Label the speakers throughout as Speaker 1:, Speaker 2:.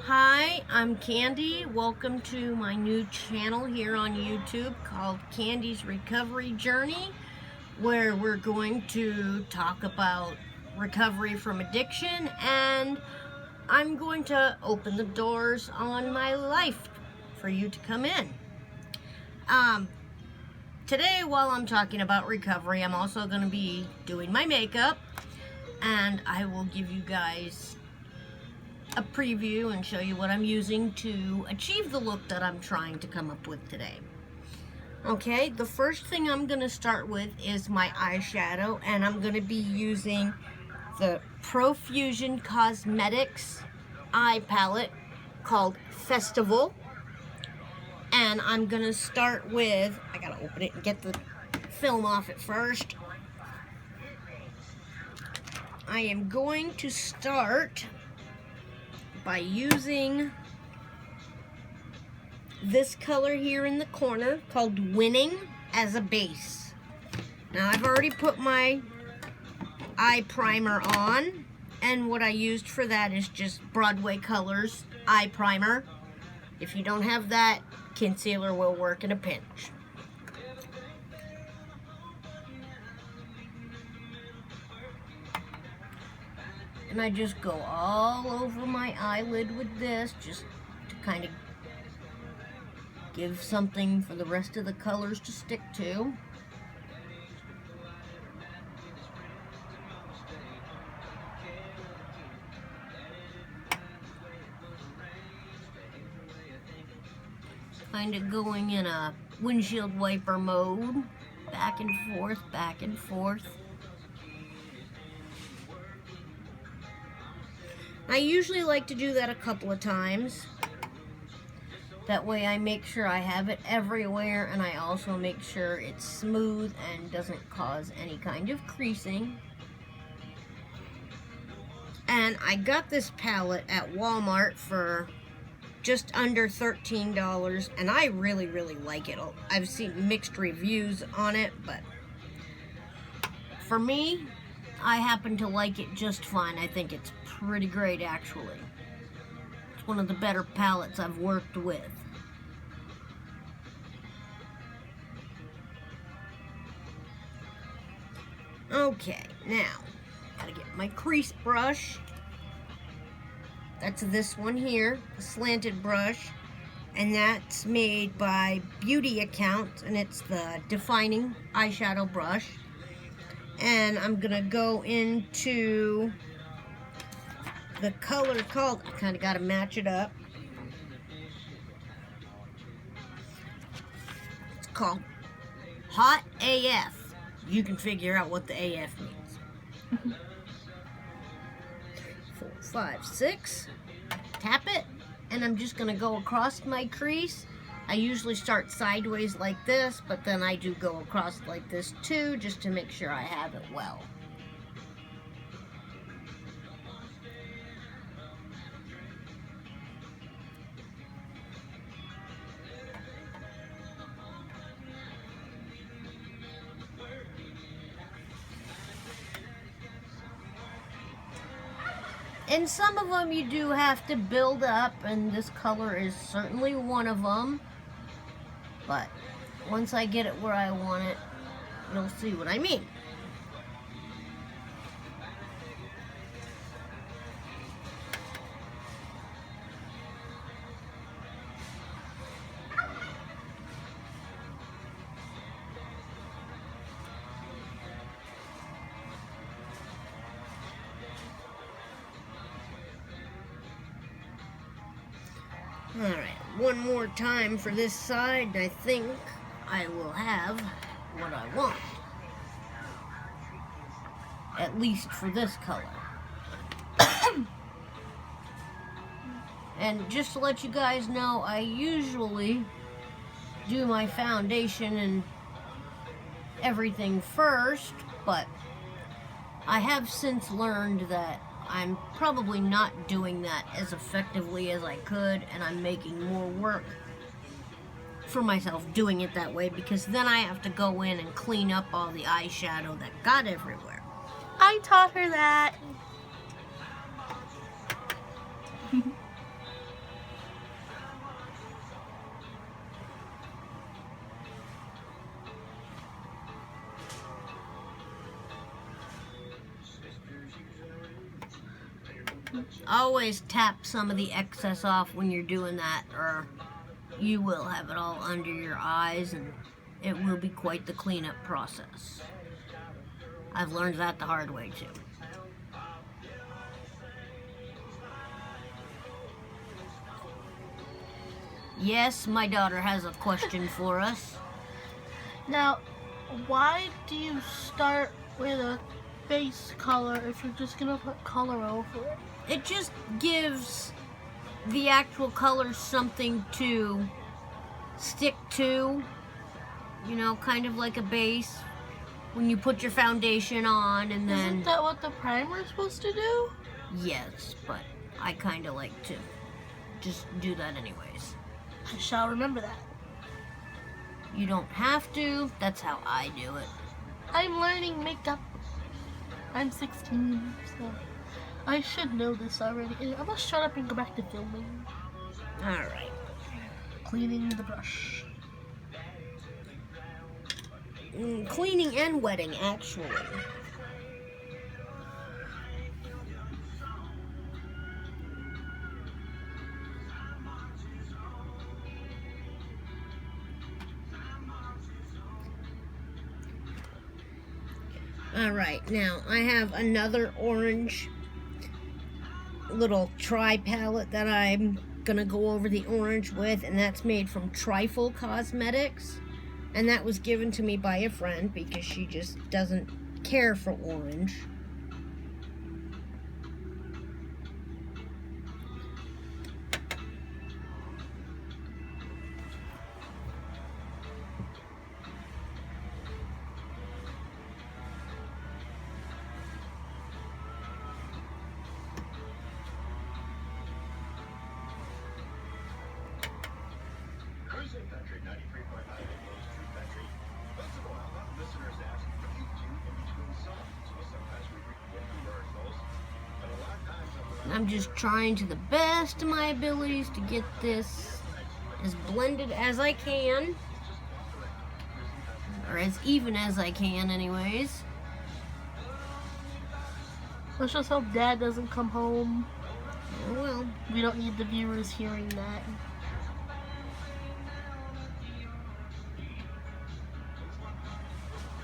Speaker 1: Hi, I'm Candy. Welcome to my new channel here on YouTube called Candy's Recovery Journey, where we're going to talk about recovery from addiction, and I'm going to open the doors on my life for you to come in. Today, while I'm talking about recovery, I'm also going to be doing my makeup, and I will give you guys a preview and show you what I'm using to achieve the look that I'm trying to come up with today. Okay, the first thing I'm going to start with is my eyeshadow, and I'm going to be using the Profusion Cosmetics eye palette called Festival. And I'm going to start with, I gotta open it and get the film off it first. I am going to start by using this color here in the corner called Winning as a base. Now I've already put my eye primer on, and what I used for that is just Broadway Colors eye primer. If you don't have that, concealer will work in a pinch. And I just go all over my eyelid with this, just to kind of give something for the rest of the colors to stick to. Kind of going in a windshield wiper mode, back and forth, back and forth. I usually like to do that a couple of times. That way I make sure I have it everywhere, and I also make sure it's smooth and doesn't cause any kind of creasing. And I got this palette at Walmart for just under $13, and I really like it. I've seen mixed reviews on it, but for me, I happen to like it just fine. I think it's pretty great, actually. It's one of the better palettes I've worked with. Okay, now, gotta get my crease brush. That's this one here, a slanted brush, and that's made by Beauty Account, and it's the Defining Eyeshadow Brush. And I'm gonna go into the color called, I kind of got to match it up. It's called Hot AF. You can figure out what the AF means. 4, 5, 6. Tap it, and I'm just going to go across my crease. I usually start sideways like this, but then I do go across like this too, just to make sure I have it well. And some of them you do have to build up, and this color is certainly one of them. But once I get it where I want it, you'll see what I mean. Alright, one more time for this side. I think I will have what I want. At least for this color. And just to let you guys know, I usually do my foundation and everything first, but I have since learned that I'm probably not doing that as effectively as I could, and I'm making more work for myself doing it that way, because then I have to go in and clean up all the eyeshadow that got everywhere.
Speaker 2: I taught her that.
Speaker 1: Always tap some of the excess off when you're doing that, or you will have it all under your eyes, and it will be quite the cleanup process. I've learned that the hard way too. Yes, my daughter has a question for us.
Speaker 2: Now, why do you start with a base color if you're just gonna put color over it?
Speaker 1: It just gives the actual color something to stick to, you know, kind of like a base when you put your foundation on, and then...
Speaker 2: Isn't that what the primer is supposed to do?
Speaker 1: Yes, but I kind of like to just do that anyways.
Speaker 2: I shall remember that.
Speaker 1: You don't have to. That's how I do it.
Speaker 2: I'm learning makeup. I'm 16, so I should know this already. I must shut up and go back to filming.
Speaker 1: Alright.
Speaker 2: Cleaning the brush.
Speaker 1: Cleaning and wetting, actually. Alright, now I have another orange little tri-palette that I'm gonna go over the orange with, and that's made from Trifle Cosmetics, and that was given to me by a friend because she just doesn't care for orange.
Speaker 3: Country 93.9 Anglo's True Country. Once in a while, listeners ask, what do you do in between songs? Well, sometimes we record rehearsals, but a lot of times
Speaker 1: I'm just trying to the best of my abilities to get this as blended as I can, or as even as I can anyways.
Speaker 2: Let's just hope Dad doesn't come home.
Speaker 1: Oh well.
Speaker 2: We don't need the viewers hearing that.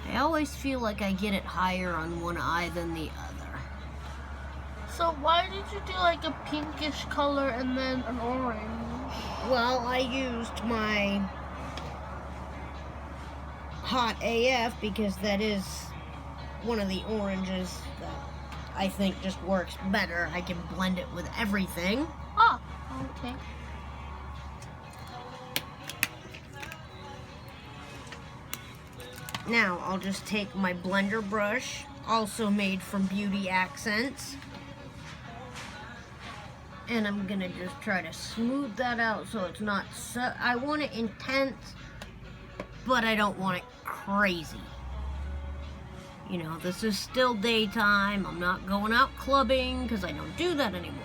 Speaker 1: I always feel like I get it higher on one eye than the other.
Speaker 2: So why did you do like a pinkish color and then an orange?
Speaker 1: Well, I used my Hot AF because that is one of the oranges that I think just works better. I can blend it with everything.
Speaker 2: Oh, okay.
Speaker 1: Now, I'll just take my blender brush, also made from Beauty Accents, and I'm gonna just try to smooth that out so it's not so... I want it intense, but I don't want it crazy. You know, this is still daytime. I'm not going out clubbing because I don't do that anymore.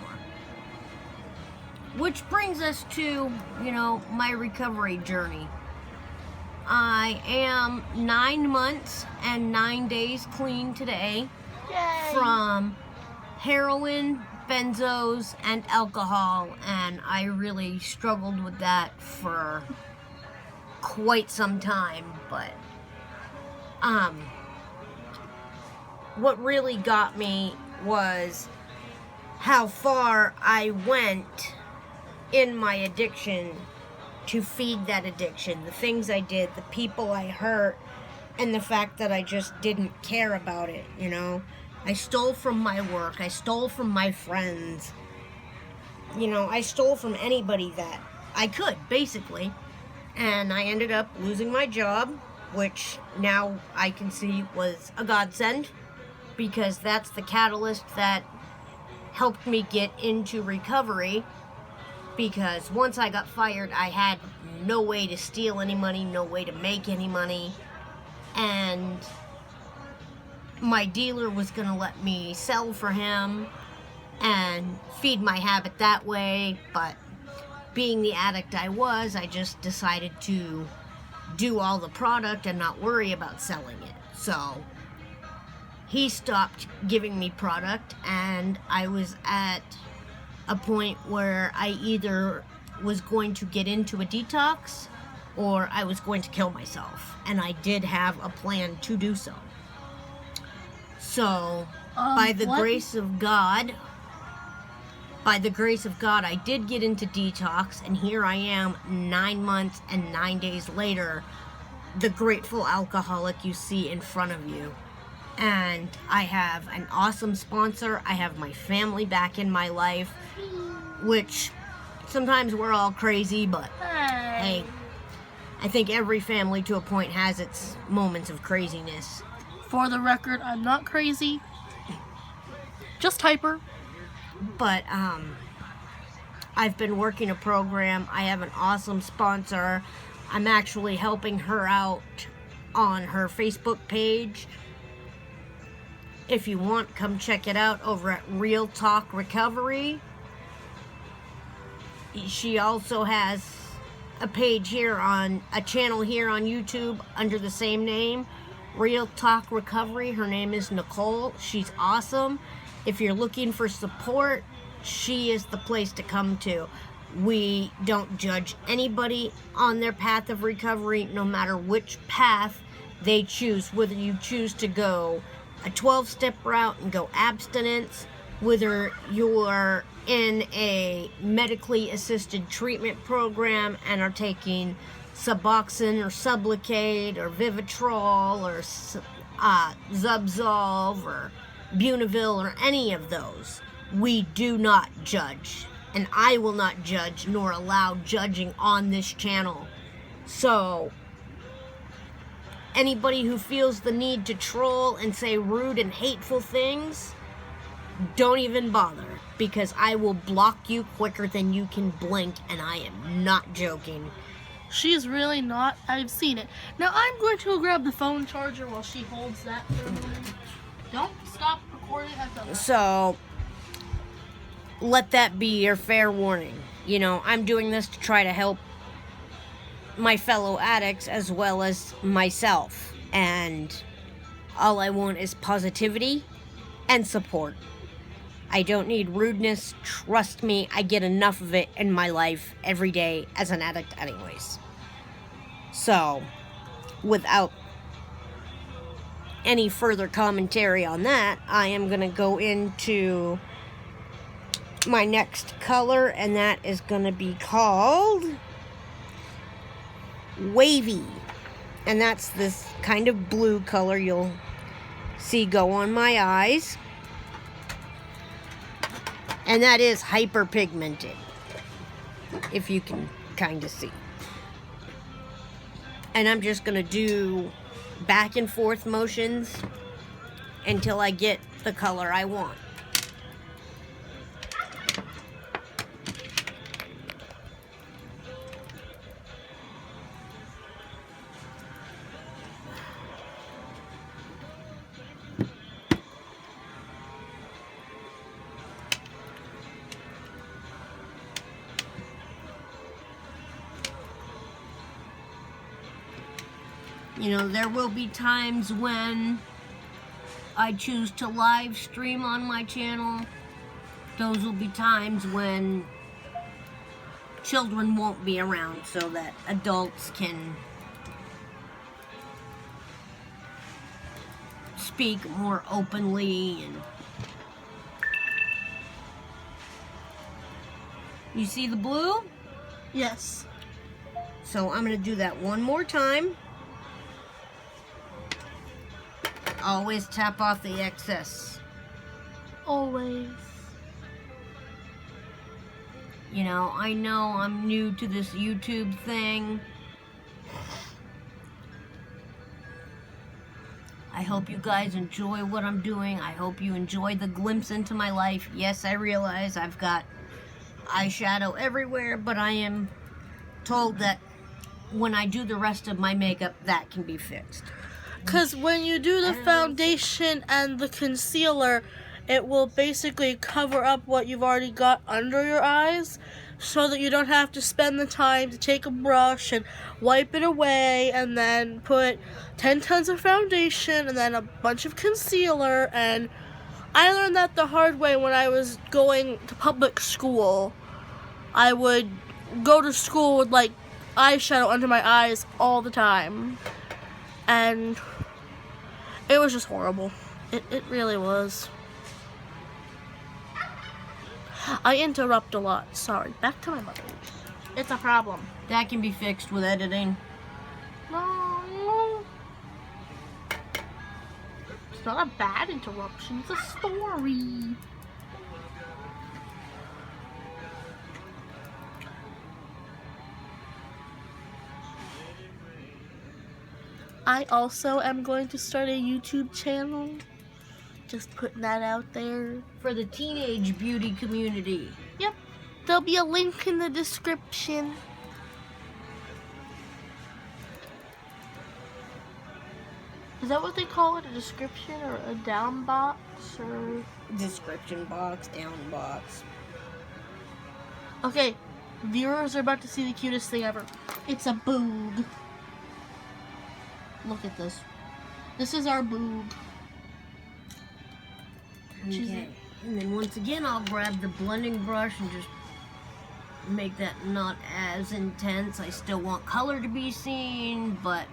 Speaker 1: Which brings us to, you know, my recovery journey. I am 9 months and 9 days clean today.
Speaker 2: Yay!
Speaker 1: From heroin, benzos, and alcohol, and I really struggled with that for quite some time, but what really got me was how far I went in my addiction to feed that addiction. The things I did, the people I hurt, and the fact that I just didn't care about it, you know? I stole from my work, I stole from my friends, you know, I stole from anybody that I could, basically. And I ended up losing my job, which now I can see was a godsend, because that's the catalyst that helped me get into recovery. Because once I got fired, I had no way to steal any money, no way to make any money, and my dealer was going to let me sell for him and feed my habit that way, but being the addict I was, I just decided to do all the product and not worry about selling it. So he stopped giving me product, and I was at a point where I either was going to get into a detox or I was going to kill myself. And I did have a plan to do so. So, by the grace of God, I did get into detox, and here I am 9 months and 9 days later, the grateful alcoholic you see in front of you. And I have an awesome sponsor. I have my family back in my life, which sometimes we're all crazy, but hey, I think every family to a point has its moments of craziness.
Speaker 2: For the record, I'm not crazy. Just hyper.
Speaker 1: But I've been working a program. I have an awesome sponsor. I'm actually helping her out on her Facebook page. If you want, come check it out over at Real Talk Recovery. She also has a channel here on YouTube under the same name, Real Talk Recovery. Her name is Nicole. She's awesome. If you're looking for support, she is the place to come to. We don't judge anybody on their path of recovery, no matter which path they choose. Whether you choose to go a 12-step route and go abstinence, whether you're in a medically assisted treatment program and are taking Suboxone or Sublocade or Vivitrol or Zubsolv or Bunavil or any of those. We do not judge, and I will not judge nor allow judging on this channel. So anybody who feels the need to troll and say rude and hateful things, don't even bother, because I will block you quicker than you can blink, and I am not joking.
Speaker 2: She's really not. I've seen it. Now I'm going to grab the phone charger while she holds that for a moment. Don't stop recording.
Speaker 1: So let that be your fair warning. You know, I'm doing this to try to help my fellow addicts as well as myself. And all I want is positivity and support. I don't need rudeness. Trust me, I get enough of it in my life every day as an addict anyways. So, without any further commentary on that, I am going to go into my next color, and that is going to be called Wavy. And that's this kind of blue color you'll see go on my eyes. And that is hyperpigmented, if you can kind of see. And I'm just going to do back and forth motions until I get the color I want. You know, there will be times when I choose to live stream on my channel. Those will be times when children won't be around so that adults can speak more openly. And you see the blue?
Speaker 2: Yes.
Speaker 1: So I'm going to do that one more time. Always tap off the excess.
Speaker 2: Always.
Speaker 1: You know I'm new to this YouTube thing. I hope you guys enjoy what I'm doing. I hope you enjoy the glimpse into my life. Yes, I realize I've got eyeshadow everywhere, but I am told that when I do the rest of my makeup, that can be fixed.
Speaker 2: Because when you do the foundation and the concealer, it will basically cover up what you've already got under your eyes, so that you don't have to spend the time to take a brush and wipe it away and then put 10 tons of foundation and then a bunch of concealer and I learned that the hard way when I was going to public school. I would go to school with like eyeshadow under my eyes all the time. And it was just horrible. It really was. I interrupt a lot. Sorry. Back to my mother. It's a problem.
Speaker 1: That can be fixed with editing.
Speaker 2: No. It's not a bad interruption. It's a story. I also am going to start a YouTube channel. Just putting that out there.
Speaker 1: For the teenage beauty community.
Speaker 2: Yep. There'll be a link in the description. Is that what they call it? A description or a down box or...
Speaker 1: Description box, down box.
Speaker 2: Okay, viewers are about to see the cutest thing ever. It's a boog. Look at this. This is our boog.
Speaker 1: Okay. And then once again, I'll grab the blending brush and just make that not as intense. I still want color to be seen, but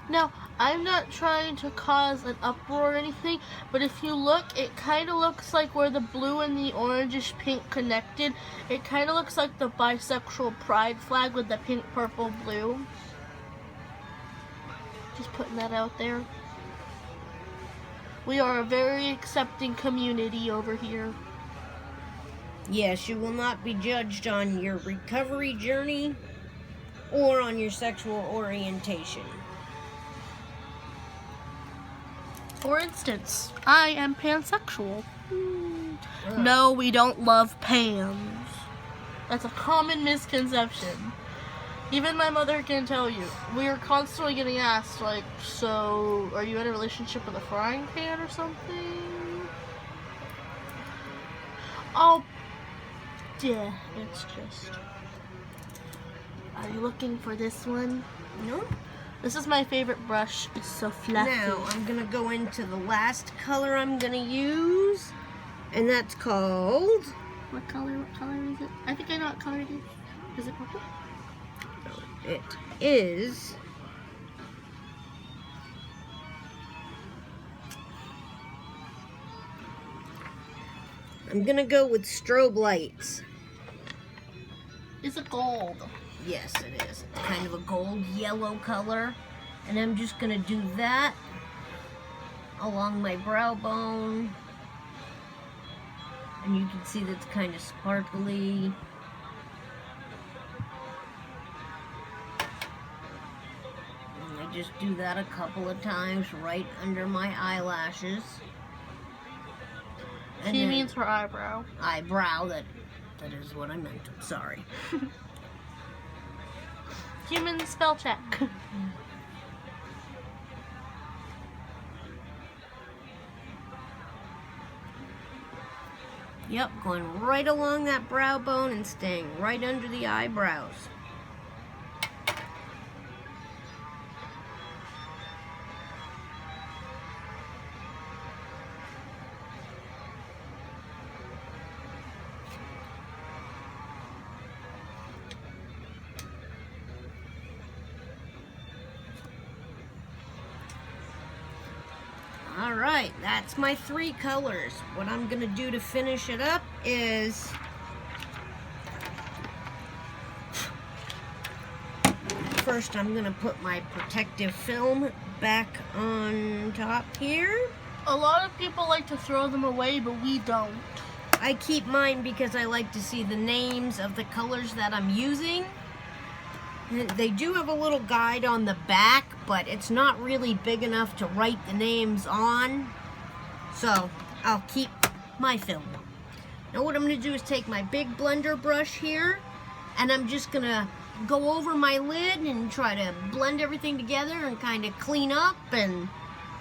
Speaker 2: Now, I'm not trying to cause an uproar or anything, but if you look, it kind of looks like where the blue and the orangish pink connected. It kind of looks like the bisexual pride flag with the pink, purple, blue. Just putting that out there. We are a very accepting community over here.
Speaker 1: yes, you will not be judged on your recovery journey or on your sexual orientation.
Speaker 2: For instance, I am pansexual. No, we don't love pans. That's a common misconception. Even my mother can tell you. We are constantly getting asked, like, so, are you in a relationship with a frying pan or something? Oh, yeah, it's just... Are you looking for this one?
Speaker 1: No?
Speaker 2: This is my favorite brush. It's so fluffy.
Speaker 1: Now, I'm going to go into the last color I'm going to use, and that's called...
Speaker 2: What color is it? I think I know what color it is. Is it purple?
Speaker 1: It is... I'm going to go with strobe lights.
Speaker 2: It's a gold.
Speaker 1: Yes, it is. It's kind of a gold yellow color. And I'm just going to do that along my brow bone. And you can see that's kind of sparkly. And I just do that a couple of times right under my eyelashes. And
Speaker 2: She
Speaker 1: then
Speaker 2: means her eyebrow.
Speaker 1: eyebrow, that is what I meant. I'm sorry.
Speaker 2: Human spell check.
Speaker 1: Yep, going right along that brow bone and staying right under the eyebrows. Alright, that's my 3 colors. What I'm going to do to finish it up is... First, I'm going to put my protective film back on top here.
Speaker 2: A lot of people like to throw them away, but we don't.
Speaker 1: I keep mine because I like to see the names of the colors that I'm using. They do have a little guide on the back, but it's not really big enough to write the names on. So, I'll keep my film. Now what I'm going to do is take my big blender brush here, and I'm just going to go over my lid and try to blend everything together and kind of clean up, and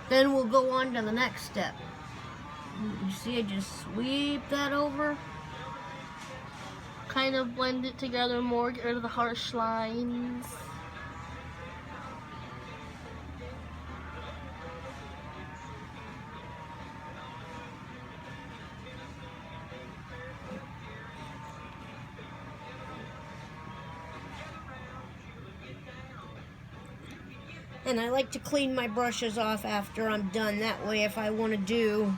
Speaker 1: then we'll go on to the next step. You see, I just sweep that over.
Speaker 2: Kind of blend it together more, get rid of the harsh lines.
Speaker 1: And I like to clean my brushes off after I'm done. That way, if I want to do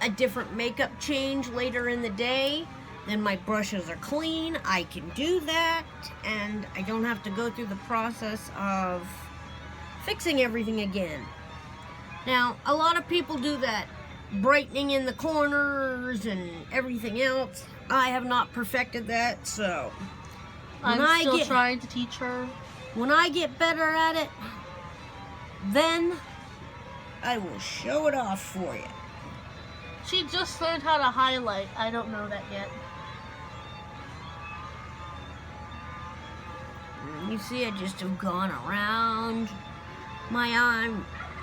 Speaker 1: a different makeup change later in the day, then my brushes are clean. I can do that, and I don't have to go through the process of fixing everything again. Now, a lot of people do that brightening in the corners and everything else. I have not perfected that, so
Speaker 2: I'm still trying to teach her.
Speaker 1: when I get better at it, then I will show it off for you.
Speaker 2: She just learned how to highlight. I don't know that yet.
Speaker 1: You see, I just have gone around my eye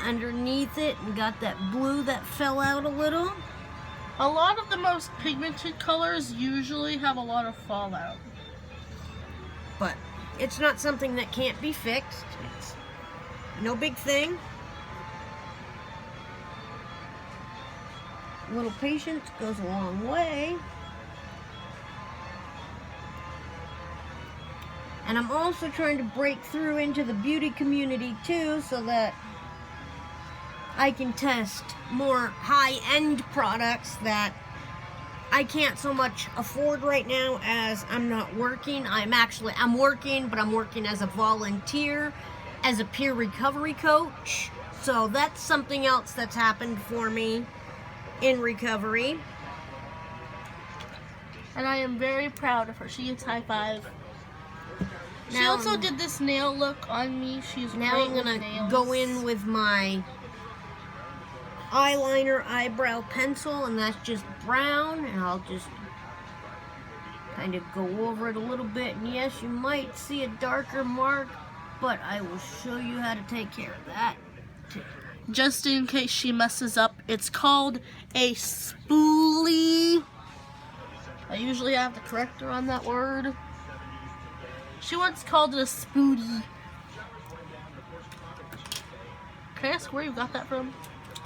Speaker 1: underneath it and got that blue that fell out a little.
Speaker 2: A lot of the most pigmented colors usually have a lot of fallout.
Speaker 1: But it's not something that can't be fixed. It's no big thing. A little patience goes a long way. And I'm also trying to break through into the beauty community too, so that I can test more high-end products that I can't so much afford right now, as I'm not working. I'm working, but I'm working as a volunteer, as a peer recovery coach. So that's something else that's happened for me in recovery.
Speaker 2: And I am very proud of her. She gets high five. She
Speaker 1: Now
Speaker 2: also did this nail look on me. She's
Speaker 1: Now
Speaker 2: great
Speaker 1: I'm
Speaker 2: with
Speaker 1: gonna
Speaker 2: nails.
Speaker 1: go in with my eyeliner eyebrow pencil, and that's just brown, and I'll just kind of go over it a little bit. And yes, you might see a darker mark, but I will show you how to take care of that too.
Speaker 2: Just in case she messes up, it's called a spoolie. I usually have to correct her on that word. She once called it a spoolie. Can I ask where you got that from?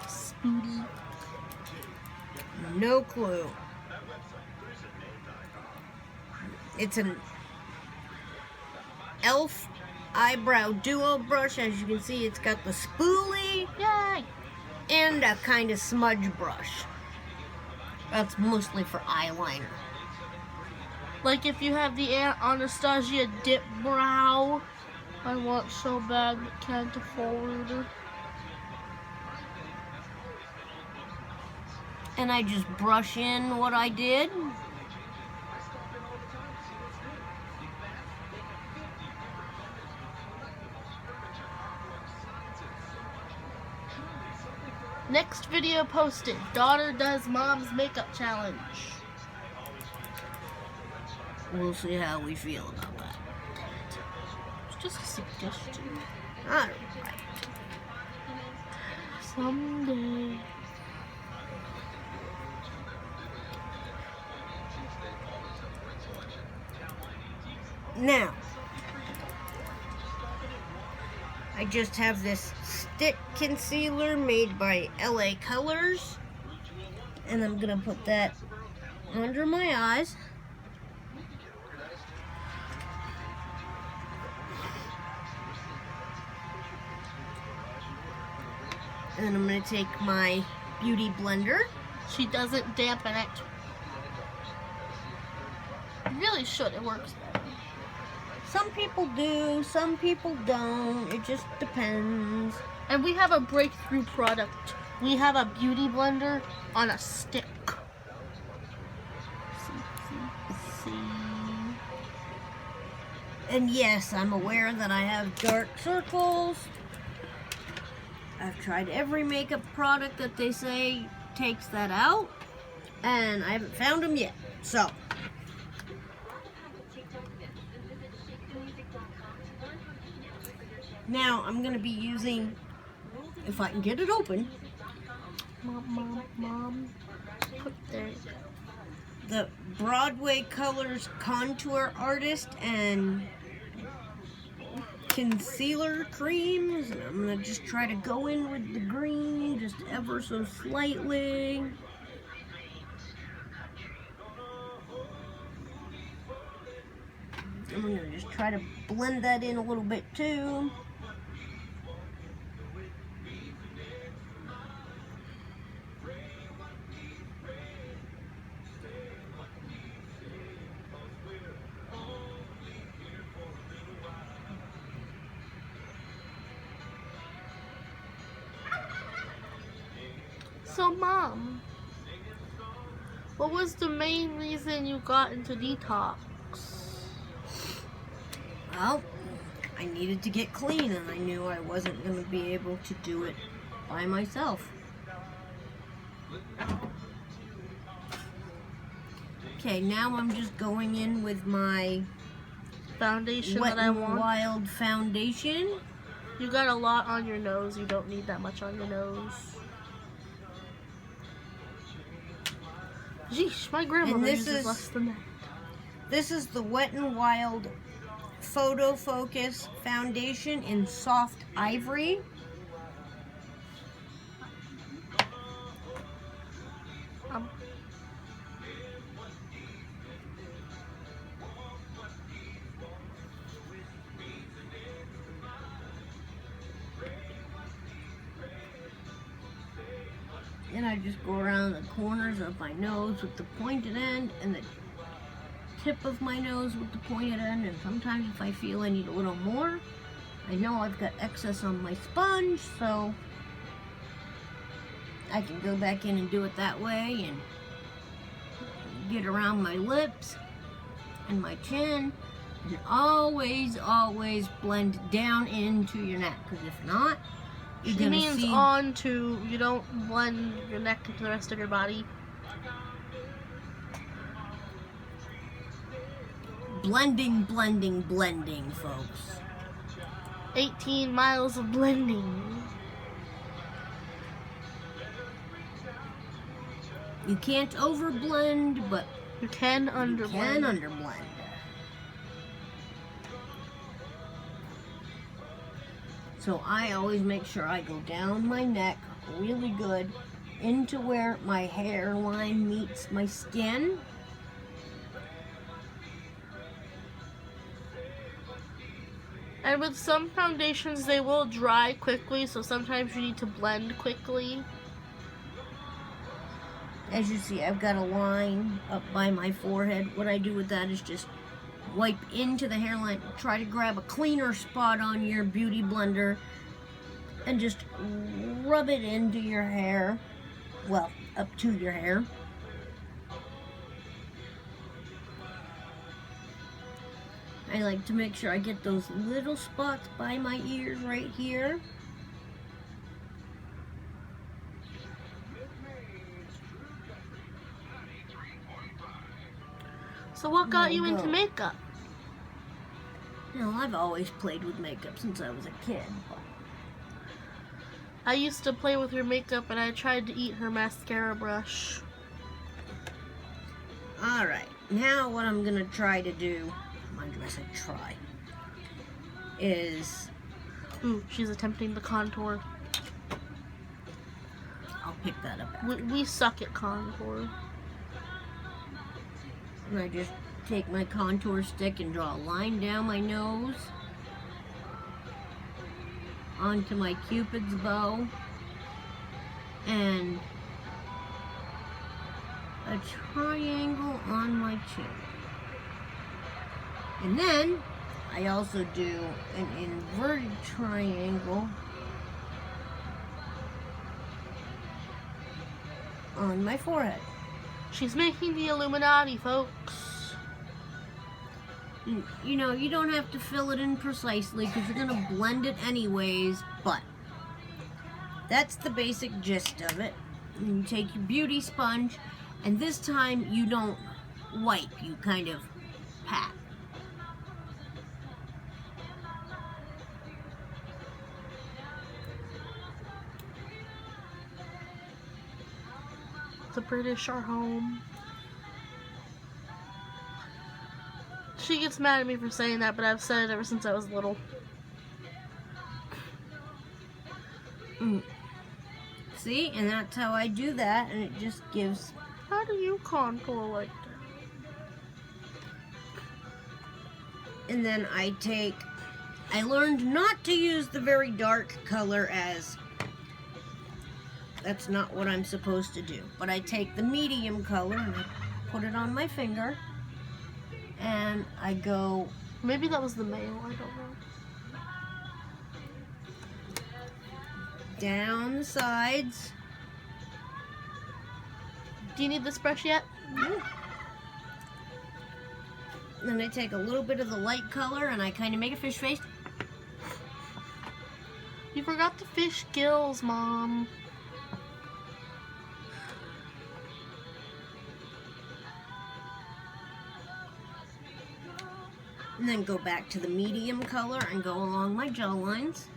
Speaker 2: Spoolie.
Speaker 1: No clue. It's an e.l.f. eyebrow duo brush. As you can see, it's got the spoolie
Speaker 2: Yay!
Speaker 1: and a kind of smudge brush. That's mostly for eyeliner.
Speaker 2: Like if you have the Aunt Anastasia dip brow. I want so bad but can't afford.
Speaker 1: And I just brush in what I did.
Speaker 2: Next video posted. Daughter does mom's makeup challenge.
Speaker 1: We'll see how we feel about that.
Speaker 2: It's just a suggestion.
Speaker 1: Alright.
Speaker 2: Someday.
Speaker 1: Now, I just have this stick concealer made by LA Colors, and I'm gonna put that under my eyes. And I'm gonna take my beauty blender.
Speaker 2: She doesn't dampen it. You really should. It works better.
Speaker 1: Some people do, some people don't. It just depends.
Speaker 2: And we have a breakthrough product. We have a beauty blender on a stick. See.
Speaker 1: And yes, I'm aware that I have dark circles. I've tried every makeup product that they say takes that out, and I haven't found them yet. So, now I'm going to be using, if I can get it open,
Speaker 2: Mom. Put there.
Speaker 1: the Broadway Colors Contour Artist and Concealer Creams. And I'm going to just try to go in with the green just ever so slightly. I'm going to just try to blend that in a little bit too.
Speaker 2: So, Mom, what was the main reason you got into detox?
Speaker 1: Well, I needed to get clean, and I knew I wasn't going to be able to do it by myself. Okay, now I'm just going in with my
Speaker 2: Foundation
Speaker 1: Wet
Speaker 2: that I
Speaker 1: n
Speaker 2: want.
Speaker 1: Wild foundation.
Speaker 2: You got a lot on your nose. You don't need that much on your nose. Jeesh, my grandmother
Speaker 1: this
Speaker 2: uses
Speaker 1: is-
Speaker 2: less than that.
Speaker 1: This is the Wet n Wild Photo Focus Foundation in Soft Ivory. And I just go around the corners of my nose with the pointed end and the tip of my nose with the pointed end. And sometimes if I feel I need a little more, I know I've got excess on my sponge, so I can go back in and do it that way and get around my lips and my chin. And always, always blend down into your neck, because if not, you're
Speaker 2: She
Speaker 1: gonna
Speaker 2: means
Speaker 1: see
Speaker 2: on to, you don't blend your neck into the rest of your body.
Speaker 1: blending, blending, blending, folks.
Speaker 2: 18 miles of blending.
Speaker 1: You can't overblend, but
Speaker 2: You can
Speaker 1: you
Speaker 2: underblend.
Speaker 1: can underblend. So I always make sure I go down my neck really good into where my hairline meets my skin.
Speaker 2: And with some foundations, they will dry quickly, so sometimes you need to blend quickly.
Speaker 1: As you see, I've got a line up by my forehead. What I do with that is just wipe into the hairline, try to grab a cleaner spot on your beauty blender, and just rub it into your hair. Well, up to your hair. I like to make sure I get those little spots by my ears right here.
Speaker 2: So what got
Speaker 1: No,
Speaker 2: you into
Speaker 1: no.
Speaker 2: makeup?
Speaker 1: You know, I've always played with makeup since I was a kid.
Speaker 2: I used to play with her makeup and I tried to eat her mascara brush.
Speaker 1: Alright, now what I'm gonna try to do, mind you I said try, is
Speaker 2: Ooh, she's attempting the contour.
Speaker 1: I'll pick that up.
Speaker 2: We suck at contour.
Speaker 1: And I just take my contour stick and draw a line down my nose onto my Cupid's bow and a triangle on my chin. And then I also do an inverted triangle on my forehead.
Speaker 2: She's making the Illuminati, folks.
Speaker 1: You know, you don't have to fill it in precisely because you're going to blend it anyways, but that's the basic gist of it. You take your beauty sponge, and this time you don't wipe, you kind of pat.
Speaker 2: The British are home. She gets mad at me for saying that, but I've said it ever since I was little.
Speaker 1: See, and that's how I do that, and it just gives...
Speaker 2: How do you contour like that?
Speaker 1: And then I learned not to use the very dark color, as that's not what I'm supposed to do. But I take the medium color and I put it on my finger, and I go
Speaker 2: Maybe that was the male, I don't know.
Speaker 1: down the sides.
Speaker 2: Do you need this brush yet?
Speaker 1: Then I take a little bit of the light color and I kind of make a fish face.
Speaker 2: You forgot the fish gills, Mom.
Speaker 1: And then go back to the medium color and go along my jaw lines.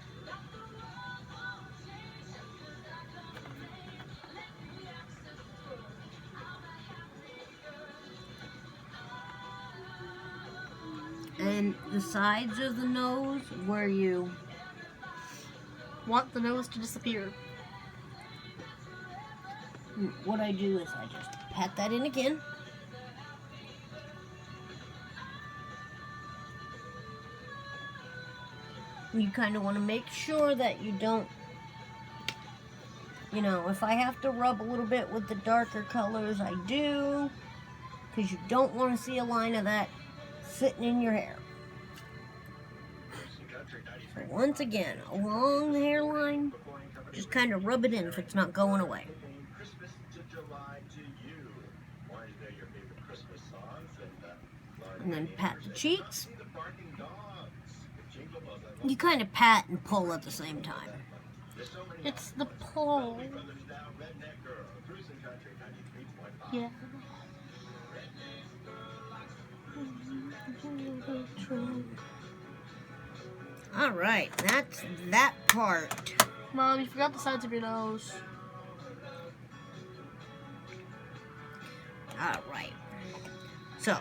Speaker 1: And the sides of the nose where you
Speaker 2: Want the nose to disappear.
Speaker 1: what I do is I just pat that in again. You kind of want to make sure that you don't, you know, if I have to rub a little bit with the darker colors, I do, because you don't want to see a line of that sitting in your hair. So once again, along the hairline, just kind of rub it in if it's not going away.
Speaker 3: Christmas to July to you. Why is there your favorite Christmas songs?
Speaker 1: And then pat the cheeks.
Speaker 3: The barking dogs. The jingle bells.
Speaker 1: You kind of pat and pull at the same time.
Speaker 3: There's so many
Speaker 2: It's the pull.
Speaker 3: brothers now. Redneck Girl. Cruising Country 93.5.
Speaker 2: Yeah.
Speaker 1: All right, that's that part.
Speaker 2: Mom, you forgot the sides of your nose.
Speaker 1: All right. So,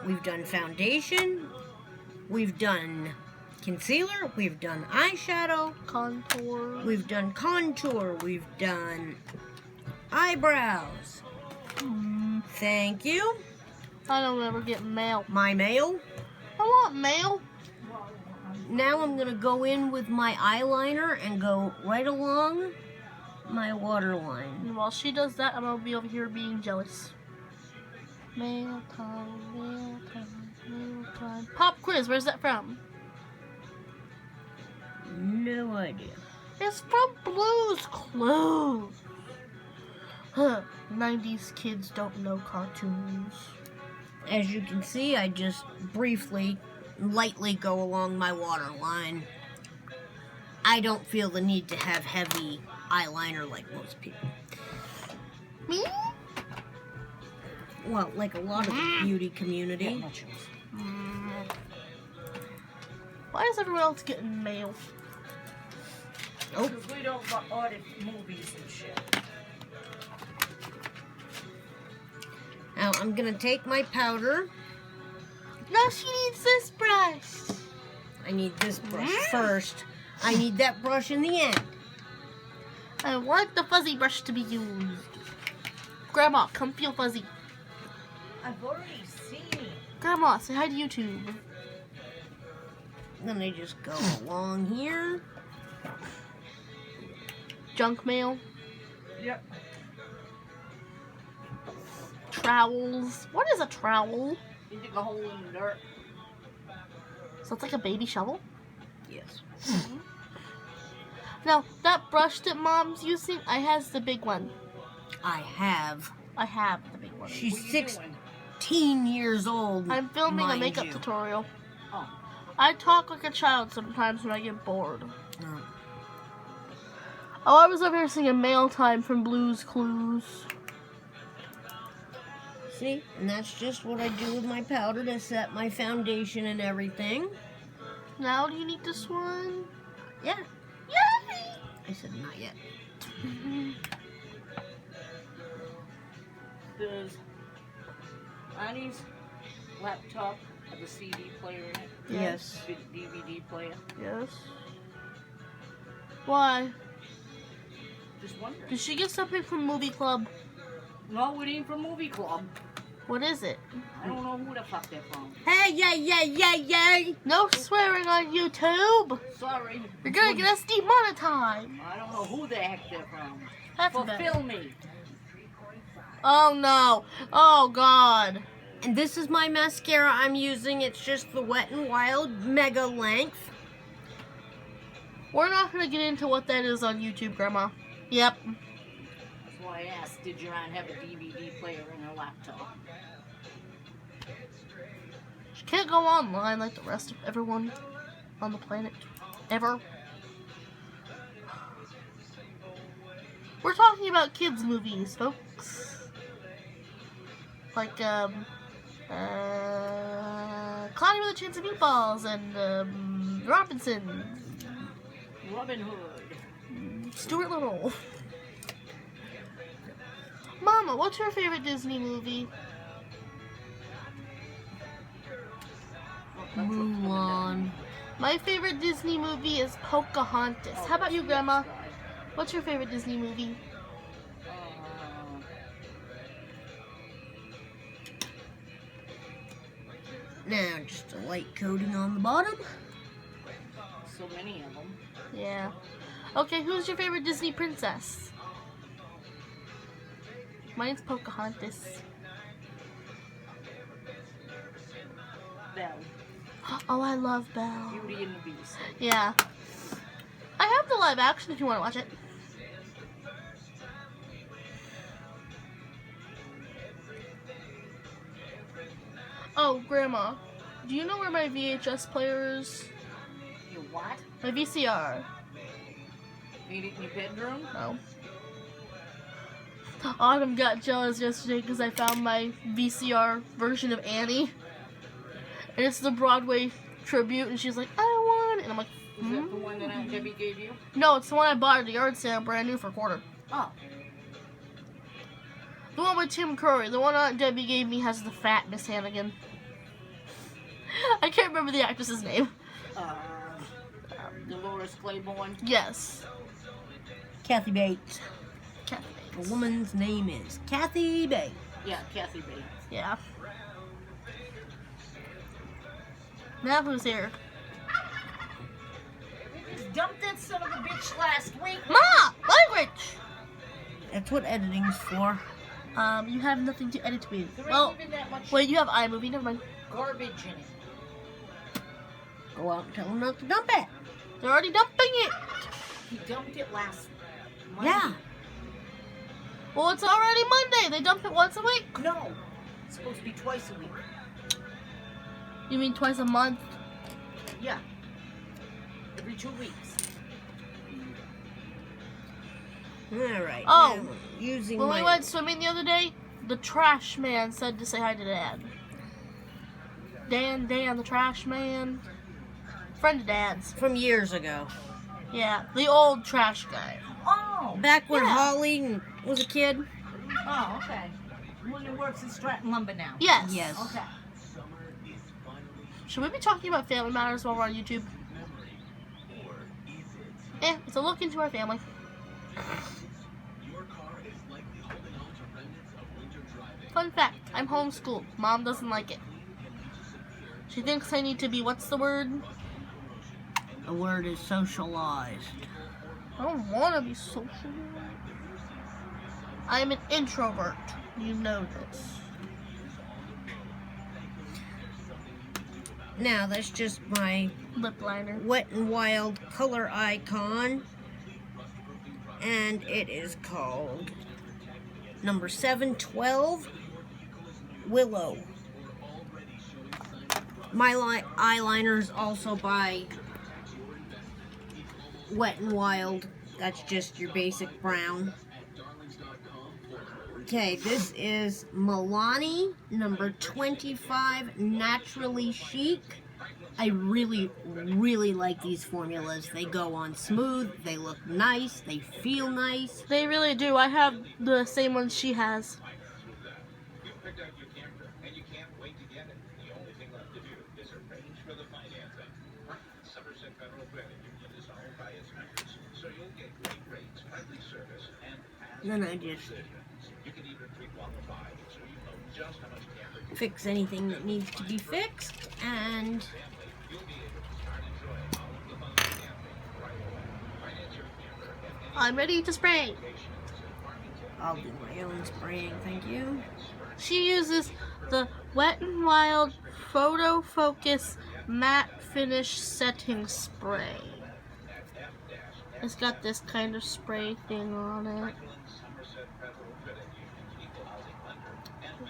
Speaker 1: we've done foundation, we've done concealer, we've done eyeshadow,
Speaker 2: Contour.
Speaker 1: we've done contour, we've done eyebrows. Thank you.
Speaker 2: I don't ever get mail.
Speaker 1: My mail.
Speaker 2: I want mail.
Speaker 1: Now I'm going to go in with my eyeliner and go right along my waterline.
Speaker 2: And while she does that, I'm gonna be over here being jealous. Mail time, mail time, mail time. Pop quiz, where's that from?
Speaker 1: No idea.
Speaker 2: It's from Blue's Clues. Huh, 90s kids don't know cartoons.
Speaker 1: As you can see, I just briefly, lightly go along my waterline. I don't feel the need to have heavy eyeliner like most people.
Speaker 2: Me?
Speaker 1: Well, like a lot of the beauty community.
Speaker 2: Why is everyone else getting mail?
Speaker 1: Oh,
Speaker 4: Because we don't order movies and shit.
Speaker 1: now I'm gonna take my powder.
Speaker 2: No, she needs this brush.
Speaker 1: I need this brush first. I need that brush in the end.
Speaker 2: I want the fuzzy brush to be used. Grandma, come feel fuzzy.
Speaker 4: I've already seen it.
Speaker 2: Grandma, say hi to YouTube.
Speaker 1: Then I just go along here.
Speaker 2: Junk mail.
Speaker 4: Yep.
Speaker 2: Trowels. What is a trowel?
Speaker 4: You dig a hole in the dirt.
Speaker 2: So it's like a baby shovel?
Speaker 1: Yes.
Speaker 2: Now, that brush that Mom's using, I has the big one.
Speaker 1: I have.
Speaker 2: I have the big one.
Speaker 1: She's
Speaker 4: What you
Speaker 1: 16
Speaker 4: doing?
Speaker 1: years old.
Speaker 2: I'm filming a
Speaker 1: mind
Speaker 2: makeup
Speaker 1: you.
Speaker 2: tutorial.
Speaker 4: Oh.
Speaker 2: I talk like a child sometimes when I get bored.
Speaker 1: Oh.
Speaker 2: Oh, I was over here singing Mail Time from Blue's Clues.
Speaker 1: See? And that's just what I do with my powder to set my foundation and everything.
Speaker 2: Now do you need this one?
Speaker 1: Yeah.
Speaker 2: Yay!
Speaker 1: I said not yet.
Speaker 4: Does Annie's laptop have a CD player in it?
Speaker 1: Yes.
Speaker 4: DVD player?
Speaker 2: Yes. Why?
Speaker 4: Just wondering.
Speaker 2: Did she get something from Movie Club?
Speaker 4: No, it ain't from Movie Club.
Speaker 2: What is it?
Speaker 4: I don't know who the fuck they're from.
Speaker 1: Hey, yay!
Speaker 2: No swearing on YouTube.
Speaker 4: Sorry.
Speaker 2: You're gonna get us demonetized.
Speaker 4: I don't know who the heck they're from.
Speaker 2: That's
Speaker 4: Fulfill
Speaker 2: bad.
Speaker 4: me.
Speaker 2: Oh no. Oh god.
Speaker 1: And this is my mascara I'm using. It's just the Wet n Wild Mega Length.
Speaker 2: We're not gonna get into what that is on YouTube, Grandma. Yep.
Speaker 4: That's why I asked, did your aunt have a DVD player in her laptop?
Speaker 2: She can't go online like the rest of everyone on the planet. Ever. We're talking about kids' movies, folks. Like, Cloudy with a Chance of Meatballs and, Robinson.
Speaker 4: Robin Hood.
Speaker 2: Stuart Little. Mama, what's your favorite Disney movie?
Speaker 4: Oh, that's what's coming down.
Speaker 1: Mulan.
Speaker 2: My favorite Disney movie is Pocahontas. How about you, Grandma? What's your favorite Disney movie?
Speaker 1: Now, just a light coating on the bottom.
Speaker 4: So many of them.
Speaker 2: Yeah. Okay, who's your favorite Disney princess? Mine's Pocahontas.
Speaker 4: Belle.
Speaker 2: Oh, I love Belle.
Speaker 4: Beauty and the Beast.
Speaker 2: Yeah. I have the live action if you want to watch it. Oh, Grandma, do you know where my VHS player is?
Speaker 4: Your what?
Speaker 2: My VCR.
Speaker 4: Made it in your bedroom?
Speaker 2: No. Autumn got jealous yesterday because I found my VCR version of Annie. And it's the Broadway tribute, and she's like, I want it. And I'm like,
Speaker 4: Is that the one that Aunt Debbie gave you?
Speaker 2: No, it's the one I bought at the yard sale, brand new for a quarter.
Speaker 4: Oh.
Speaker 2: The one with Tim Curry. The one Aunt Debbie gave me has the fat Miss Hannigan. I can't remember the actress's name.
Speaker 4: Dolores Claiborne.
Speaker 2: Yes.
Speaker 1: Kathy Bates.
Speaker 2: Kathy
Speaker 1: The
Speaker 2: Bates.
Speaker 1: woman's name is Kathy Bates.
Speaker 4: Yeah, Kathy Bates.
Speaker 2: Yeah. Now who's here?
Speaker 4: We just dumped that son of a bitch last week.
Speaker 2: Ma! Language!
Speaker 1: That's what editing's for.
Speaker 2: You have nothing to edit with.
Speaker 4: There
Speaker 2: Well,
Speaker 4: ain't even that much
Speaker 2: wait, you have iMovie, never mind.
Speaker 4: garbage in it.
Speaker 1: Go out and tell them not to dump it.
Speaker 2: They're already dumping it!
Speaker 4: He dumped it last Monday.
Speaker 1: Yeah.
Speaker 2: Well, it's already Monday. They dump it once a week.
Speaker 4: No. It's supposed to be twice a week.
Speaker 2: You mean twice a month?
Speaker 4: Yeah. Every 2 weeks.
Speaker 1: All right.
Speaker 2: Oh,
Speaker 1: now, using
Speaker 2: When
Speaker 1: my
Speaker 2: we went swimming the other day, the trash man said to say hi to Dad. Dan, the trash man. Friend of Dad's.
Speaker 1: from years ago,
Speaker 2: Yeah, the old trash guy.
Speaker 4: Oh.
Speaker 1: back when
Speaker 2: Yeah.
Speaker 1: Holly was a kid.
Speaker 4: Oh, okay. One that works at Stratton Lumber now.
Speaker 2: Yes.
Speaker 1: Yes.
Speaker 4: Okay.
Speaker 2: Should we be talking about family matters while we're on YouTube? It's a look into our family. Fun fact, I'm homeschooled. Mom doesn't like it. She thinks I need to be, what's the word?
Speaker 1: The word is socialized.
Speaker 2: I don't want to be social. I'm an introvert. You know this.
Speaker 1: Now, that's just my
Speaker 2: Lip liner.
Speaker 1: Wet n Wild color icon. And it is called number 712 Willow. My eyeliner is also by Wet n Wild. That's just your basic brown. Okay, this is Milani number 25 Naturally Chic. I really, really like these formulas. They go on smooth, they look nice, they feel nice.
Speaker 2: They really do. I have the same ones she has.
Speaker 3: You picked out your camper, and you can't wait to get it. The only thing left to do is arrange for the financing. Somerset Federal Credit Union is owned by its members, so you'll get great rates, friendly service, and fast
Speaker 1: Then I just
Speaker 3: decisions. You can even pre-qualify, so you know just how much cash
Speaker 1: fix anything that needs to be fixed, and
Speaker 2: I'm ready to spray.
Speaker 1: I'll do my own spraying, thank you.
Speaker 2: She uses the Wet n Wild Photo Focus Matte Finish Setting Spray. It's got this kind of spray thing on it.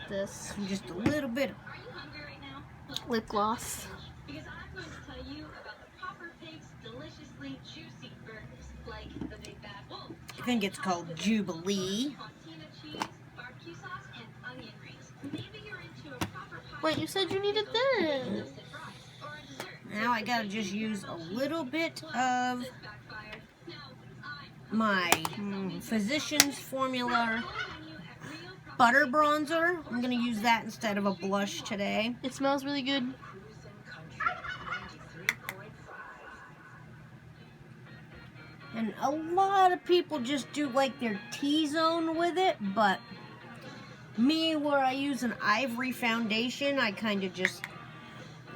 Speaker 2: This
Speaker 1: Just a little bit of
Speaker 5: Are you hungry right now?
Speaker 2: lip gloss.
Speaker 5: Because I'm going to tell you about the Popper Pigs deliciously juicy burgers, like the Big Bad Wolf,
Speaker 1: I think it's called Jubilee.
Speaker 5: fontina cheese, barbecue sauce, and onion rings. Maybe you're into a proper pie.
Speaker 2: Wait, you said you needed this.
Speaker 5: Toasted fries, or a dessert.
Speaker 1: Now I gotta just use a little bit of
Speaker 5: Backfired. Now, I'm
Speaker 1: my Physicians Formula
Speaker 5: telling you at Real Pro-
Speaker 1: butter bronzer. I'm gonna use that instead of a blush today.
Speaker 2: It smells really good.
Speaker 1: And a lot of people just do like their T-zone with it, but me, where I use an ivory foundation, I kind of just,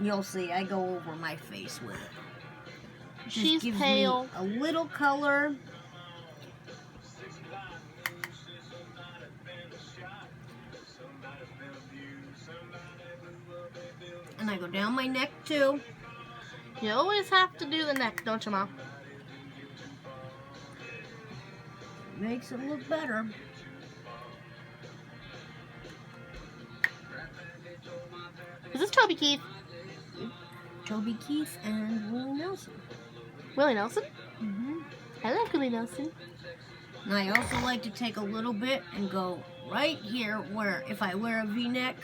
Speaker 1: you'll see, I go over my face with it. Just
Speaker 2: She's
Speaker 1: gives
Speaker 2: pale.
Speaker 1: me a little color. And I go down my neck too.
Speaker 2: You always have to do the neck, don't you, Mom?
Speaker 1: Makes it look better.
Speaker 2: Is this Toby Keith?
Speaker 1: Toby Keith and Willie Nelson.
Speaker 2: Willie Nelson?
Speaker 1: hmm
Speaker 2: I like Willie Nelson.
Speaker 1: And I also like to take a little bit and go right here where if I wear a V-neck,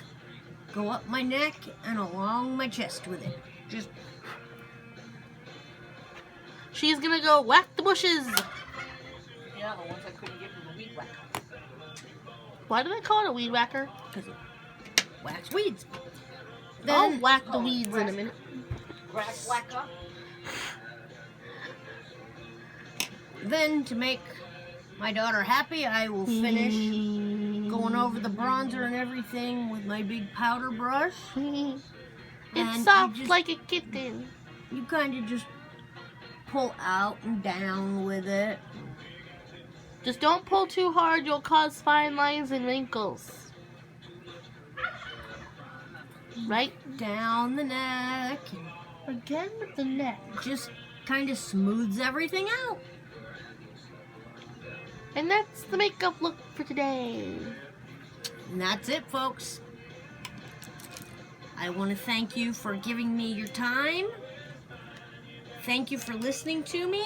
Speaker 1: go up my neck and along my chest with it. Just
Speaker 2: She's gonna go whack the bushes.
Speaker 4: Yeah, the ones I couldn't get from the weed whacker.
Speaker 2: Why do they call it a weed whacker?
Speaker 1: because it whacks weeds.
Speaker 2: I'll
Speaker 1: Then
Speaker 2: whack the weeds in a minute.
Speaker 4: Grass whacker.
Speaker 1: Then to make my daughter happy, I will finish going over the bronzer and everything with my big powder brush. And
Speaker 2: It's
Speaker 1: you
Speaker 2: soft
Speaker 1: just-
Speaker 2: like a kitten.
Speaker 1: You kind of just pull out and down with it.
Speaker 2: Just don't pull too hard, you'll cause fine lines and wrinkles. Right?
Speaker 1: Down the neck.
Speaker 2: Again with the neck.
Speaker 1: Just kind of smooths everything out.
Speaker 2: And that's the makeup look for today.
Speaker 1: And that's it, folks. I want to thank you for giving me your time. Thank you for listening to me.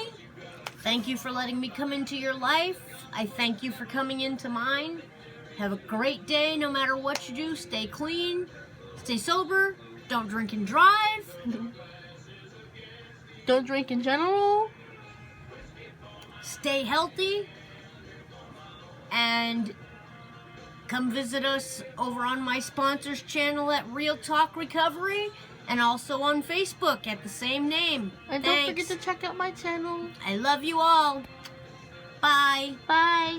Speaker 1: Thank you for letting me come into your life. I thank you for coming into mine. Have a great day no matter what you do. Stay clean. Stay sober. Don't drink and drive.
Speaker 2: Don't drink in general.
Speaker 1: Stay healthy. And come visit us over on my sponsors channel at Real Talk Recovery and also on Facebook at the same name.
Speaker 2: And don't
Speaker 1: Thanks.
Speaker 2: forget to check out my channel.
Speaker 1: I love you all. Bye.
Speaker 2: Bye.